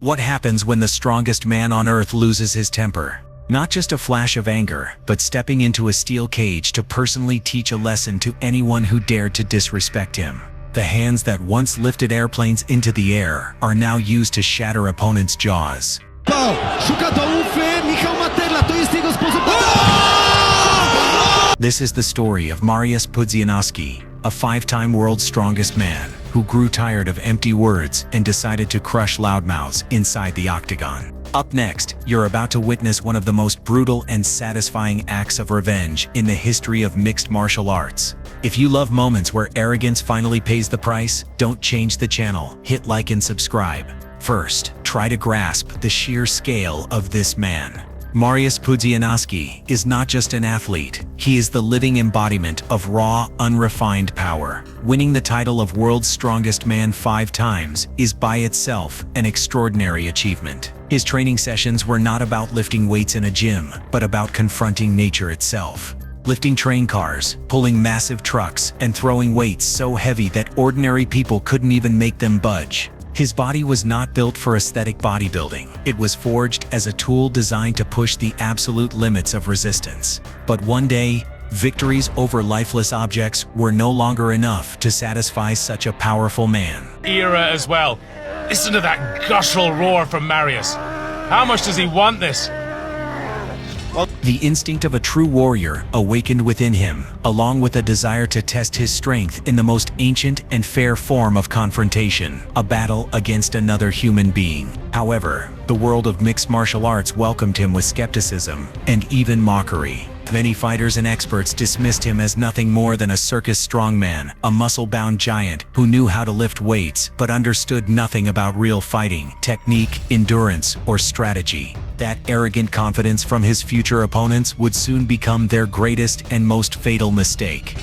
What happens when the strongest man on earth loses his temper? Not just a flash of anger, but stepping into a steel cage to personally teach a lesson to anyone who dared to disrespect him. The hands that once lifted airplanes into the air are now used to shatter opponents' jaws. This is the story of Mariusz Pudzianowski, a 5-time world's strongest man, who grew tired of empty words and decided to crush loudmouths inside the octagon. Up next, you're about to witness one of the most brutal and satisfying acts of revenge in the history of mixed martial arts. If you love moments where arrogance finally pays the price, don't change the channel, hit like and subscribe. First, try to grasp the sheer scale of this man. Mariusz Pudzianowski is not just an athlete, he is the living embodiment of raw, unrefined power. Winning the title of world's strongest man 5 times is by itself an extraordinary achievement. His training sessions were not about lifting weights in a gym, but about confronting nature itself. Lifting train cars, pulling massive trucks, and throwing weights so heavy that ordinary people couldn't even make them budge. His body was not built for aesthetic bodybuilding. It was forged as a tool designed to push the absolute limits of resistance. But one day, victories over lifeless objects were no longer enough to satisfy such a powerful man. Era as well. Listen to that guttural roar from Mariusz. How much does he want this? The instinct of a true warrior awakened within him, along with a desire to test his strength in the most ancient and fair form of confrontation, a battle against another human being. However, the world of mixed martial arts welcomed him with skepticism and even mockery. Many fighters and experts dismissed him as nothing more than a circus strongman, a muscle-bound giant who knew how to lift weights but understood nothing about real fighting, technique, endurance, or strategy. That arrogant confidence from his future opponents would soon become their greatest and most fatal mistake.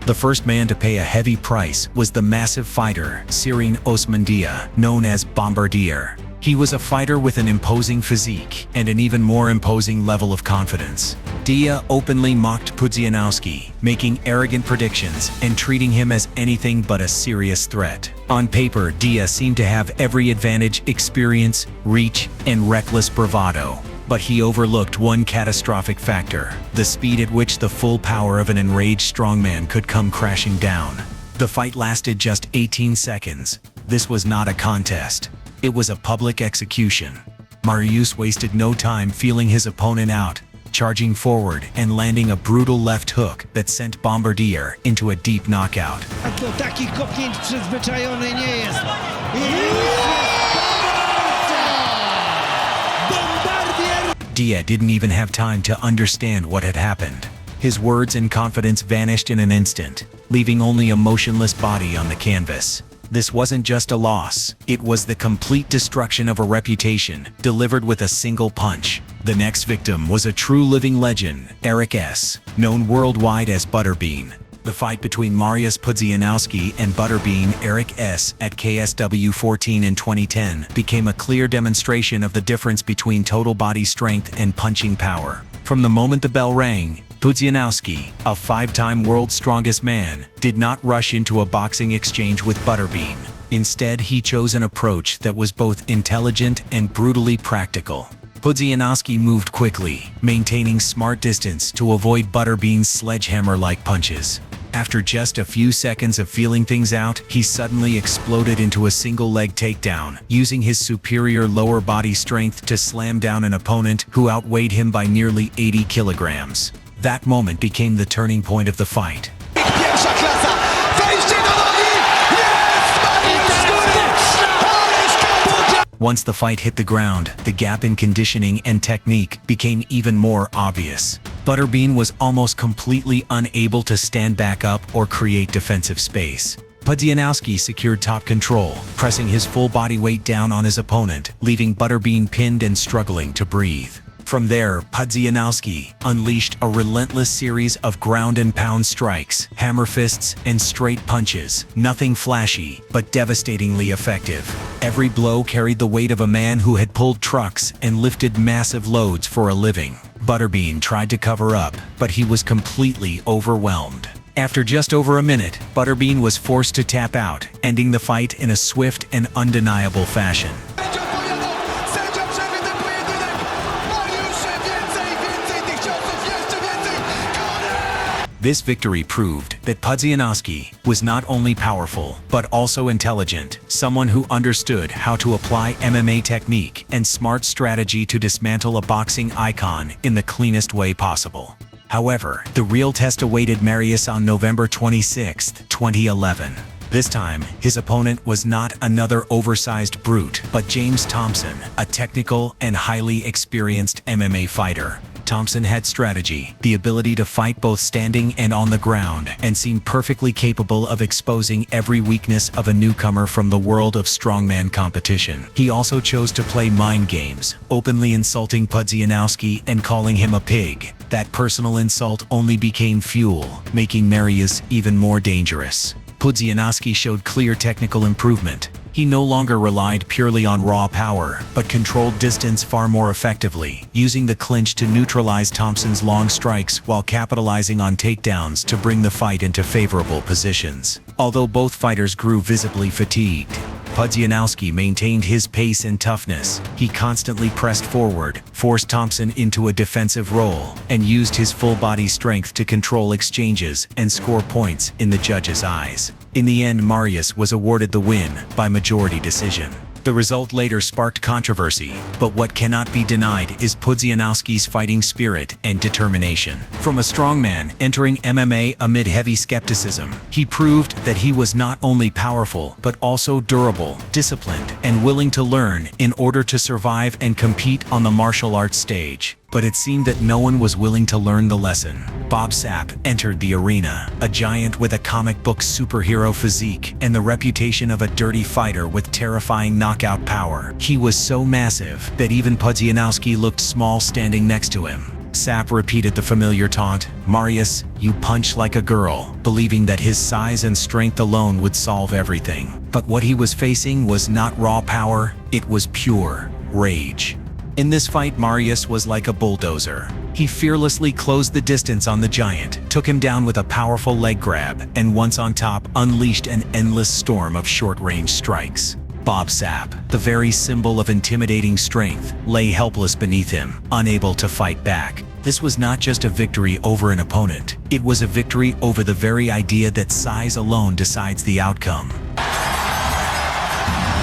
The first man to pay a heavy price was the massive fighter, Serene Osmandia, known as Bombardier. He was a fighter with an imposing physique and an even more imposing level of confidence. Dia openly mocked Pudzianowski, making arrogant predictions and treating him as anything but a serious threat. On paper, Dia seemed to have every advantage: experience, reach, and reckless bravado. But he overlooked one catastrophic factor: the speed at which the full power of an enraged strongman could come crashing down. The fight lasted just 18 seconds. This was not a contest. It was a public execution. Mariusz wasted no time feeling his opponent out, charging forward and landing a brutal left hook that sent Bombardier into a deep knockout. Do takich kopnięć przyzwyczajony nie jest. Dia didn't even have time to understand what had happened. His words and confidence vanished in an instant, leaving only a motionless body on the canvas. This wasn't just a loss, it was the complete destruction of a reputation, delivered with a single punch. The next victim was a true living legend, Eric S., known worldwide as Butterbean. The fight between Mariusz Pudzianowski and Butterbean Eric S. at KSW 14 in 2010 became a clear demonstration of the difference between total body strength and punching power. From the moment the bell rang, Pudzianowski, a 5-time world's strongest man, did not rush into a boxing exchange with Butterbean. Instead, he chose an approach that was both intelligent and brutally practical. Pudzianowski moved quickly, maintaining smart distance to avoid Butterbean's sledgehammer-like punches. After just a few seconds of feeling things out, he suddenly exploded into a single-leg takedown, using his superior lower body strength to slam down an opponent who outweighed him by nearly 80 kilograms. That moment became the turning point of the fight. Once the fight hit the ground, the gap in conditioning and technique became even more obvious. Butterbean was almost completely unable to stand back up or create defensive space. Pudzianowski secured top control, pressing his full body weight down on his opponent, leaving Butterbean pinned and struggling to breathe. From there, Pudzianowski unleashed a relentless series of ground-and-pound strikes, hammer fists, and straight punches. Nothing flashy, but devastatingly effective. Every blow carried the weight of a man who had pulled trucks and lifted massive loads for a living. Butterbean tried to cover up, but he was completely overwhelmed. After just over a minute, Butterbean was forced to tap out, ending the fight in a swift and undeniable fashion. Sędzia przewiduje pojedynek. Mariusz, więcej tych ciosów, jeszcze więcej. Koniec! This victory proved that Pudzianowski was not only powerful, but also intelligent, someone who understood how to apply MMA technique and smart strategy to dismantle a boxing icon in the cleanest way possible. However, the real test awaited Mariusz on November 26, 2011. This time, his opponent was not another oversized brute, but James Thompson, a technical and highly experienced MMA fighter. Thompson had strategy, the ability to fight both standing and on the ground, and seemed perfectly capable of exposing every weakness of a newcomer from the world of strongman competition. He also chose to play mind games, openly insulting Pudzianowski and calling him a pig. That personal insult only became fuel, making Mariusz even more dangerous. Pudzianowski showed clear technical improvement. He no longer relied purely on raw power, but controlled distance far more effectively, using the clinch to neutralize Thompson's long strikes while capitalizing on takedowns to bring the fight into favorable positions. Although both fighters grew visibly fatigued, Pudzianowski maintained his pace and toughness. He constantly pressed forward, forced Thompson into a defensive role, and used his full body strength to control exchanges and score points in the judges' eyes. In the end, Mariusz was awarded the win by majority decision. The result later sparked controversy, but what cannot be denied is Pudzianowski's fighting spirit and determination. From a strongman entering MMA amid heavy skepticism, he proved that he was not only powerful but also durable, disciplined, and willing to learn in order to survive and compete on the martial arts stage. But it seemed that no one was willing to learn the lesson. Bob Sapp entered the arena, a giant with a comic book superhero physique and the reputation of a dirty fighter with terrifying knockout power. He was so massive that even Pudzianowski looked small standing next to him. Sapp repeated the familiar taunt, "Mariusz, you punch like a girl," believing that his size and strength alone would solve everything. But what he was facing was not raw power, it was pure rage. In this fight, Mariusz was like a bulldozer. He fearlessly closed the distance on the giant, took him down with a powerful leg grab, and once on top, unleashed an endless storm of short-range strikes. Bob Sapp, the very symbol of intimidating strength, lay helpless beneath him, unable to fight back. This was not just a victory over an opponent. It was a victory over the very idea that size alone decides the outcome.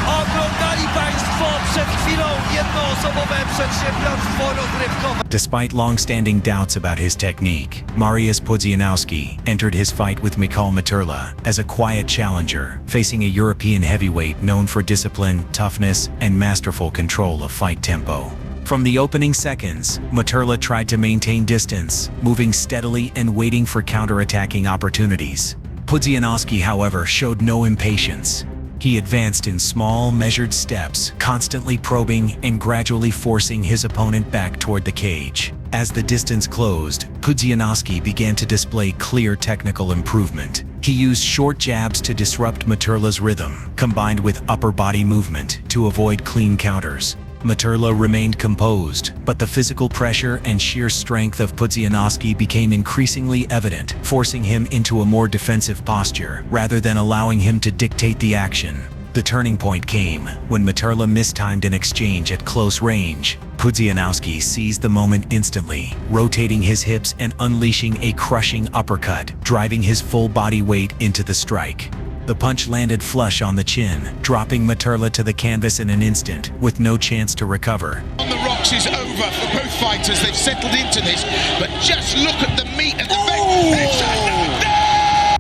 Oglądali Państwo przed chwilą jednoosobowe przedsiębiorstwo rozrywkowe. Despite long-standing doubts about his technique, Mariusz Pudzianowski entered his fight with Michał Materla as a quiet challenger, facing a European heavyweight known for discipline, toughness, and masterful control of fight tempo. From the opening seconds, Materla tried to maintain distance, moving steadily and waiting for counter-attacking opportunities. Pudzianowski, however, showed no impatience. He advanced in small, measured steps, constantly probing and gradually forcing his opponent back toward the cage. As the distance closed, Pudzianowski began to display clear technical improvement. He used short jabs to disrupt Materla's rhythm, combined with upper body movement to avoid clean counters. Materla remained composed, but the physical pressure and sheer strength of Pudzianowski became increasingly evident, forcing him into a more defensive posture, rather than allowing him to dictate the action. The turning point came when Materla mistimed an exchange at close range. Pudzianowski seized the moment instantly, rotating his hips and unleashing a crushing uppercut, driving his full body weight into the strike. The punch landed flush on the chin, dropping Materla to the canvas in an instant, with no chance to recover. On the rocks is over for both fighters. They've settled into this, but just look at the meat and the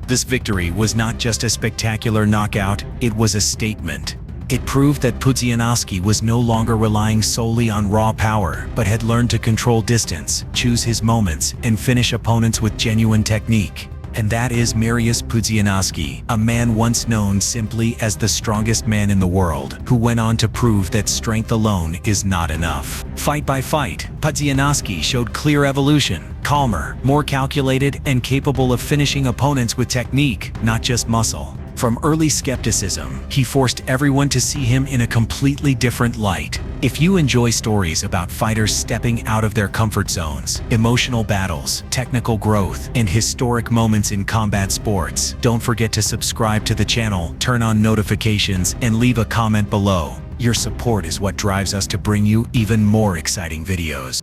This victory was not just a spectacular knockout, it was a statement. It proved that Pudzianowski was no longer relying solely on raw power, but had learned to control distance, choose his moments, and finish opponents with genuine technique. And that is Mariusz Pudzianowski, a man once known simply as the strongest man in the world, who went on to prove that strength alone is not enough. Fight by fight, Pudzianowski showed clear evolution, calmer, more calculated, and capable of finishing opponents with technique, not just muscle. From early skepticism, he forced everyone to see him in a completely different light. If you enjoy stories about fighters stepping out of their comfort zones, emotional battles, technical growth, and historic moments in combat sports, don't forget to subscribe to the channel, turn on notifications, and leave a comment below. Your support is what drives us to bring you even more exciting videos.